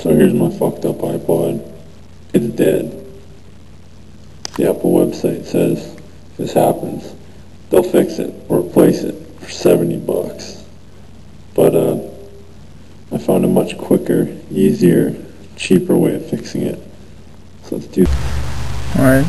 So here's my fucked up iPod. It's dead. The Apple website says if this happens, they'll fix it or replace it for $70. But I found a much quicker, easier, cheaper way of fixing it. So let's do. Alright.